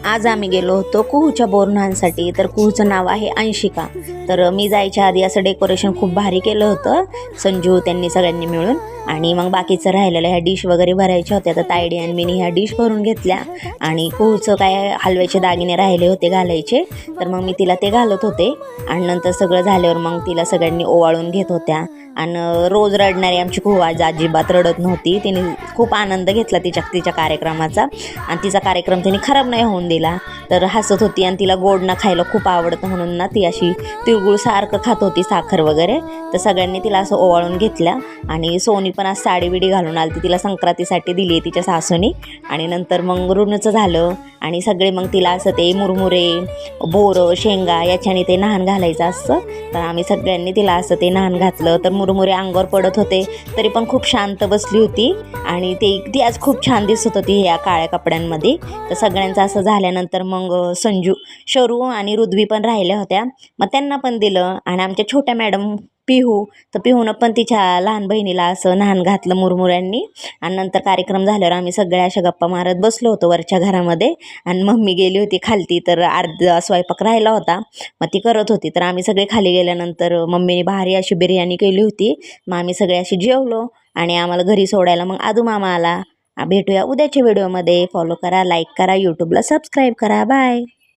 आज आम्ही गेलो होतो कुहूच्या बोरन्हांसाठी. तर कुहूचं नाव आहे अंशिका. तर मी जायच्या आधी असं डेकोरेशन खूप भारी केलं होतं संजू त्यांनी सगळ्यांनी मिळून. आणि मग बाकीचं राहिलेलं ह्या डिश वगैरे भरायच्या होत्या. तर तायडी आणि मीनी ह्या डिश भरून घेतल्या. आणि कुहूचं काय हलव्याचे दागिने राहिले होते घालायचे, तर मग मी तिला ते घालत होते. आणि नंतर सगळं झाल्यावर मग तिला सगळ्यांनी ओवाळून घेत होत्या. आणि रोज रडणारी आमची कुहू आज अजिबात रडत नव्हती. तिने खूप आनंद घेतला तिच्या कार्यक्रमाचा. आणि तिचा कार्यक्रम तिने खराब नाही होऊन दिला. तर हसत होती आणि तिला गोड ना खायला खूप आवडतं म्हणून ना ती अशी तिळगुळ सारखं खात होती, साखर वगैरे. तर सगळ्यांनी तिला असं ओवाळून घेतल्या. आणि सोनी पण आज साडी बिडी घालून आली. तिला संक्रांतीसाठी दिली आहे तिच्या सासूनी. आणि नंतर मग ऋणचं झालं आणि सगळे मग तिला असं ते मुरमुरे, बोरं, शेंगा याच्याने ते नहान घालायचं असतं. तर आम्ही सगळ्यांनी तिला असं ते नहान घातलं. तर मुरमुरे अंगावर पडत होते तरी पण खूप शांत बसली होती. आणि ती आज खूप छान दिसत होती या काळ्या कपड्यांमध्ये. तर सगळ्यांचं असं झाल्यानंतर मग शरू आणि रुद्वी पण राहिल्या होत्या, मग त्यांना पण दिलं. आणि आमच्या छोट्या मॅडम तर पिहूनं पण तिच्या लहान बहिणीला असं नहान घातलं मुरमुऱ्यांनी. आणि नंतर कार्यक्रम झाल्यावर आम्ही सगळ्या अशा गप्पा मारत बसलो होतो वरच्या घरामध्ये. आणि मम्मी गेली होती खालती, तर अर्धा स्वयंपाक राहिला होता, मग ती करत होती. तर आम्ही सगळे खाली गेल्यानंतर मम्मीने भारी अशी बिर्याणी केली होती. मग आम्ही सगळे अशी जेवलो आणि आम्हाला घरी सोडायला मग आदू मामा आला. भेटूया उद्याच्या व्हिडिओमध्ये. फॉलो करा, लाईक करा, यूट्यूबला सबस्क्राईब करा. बाय.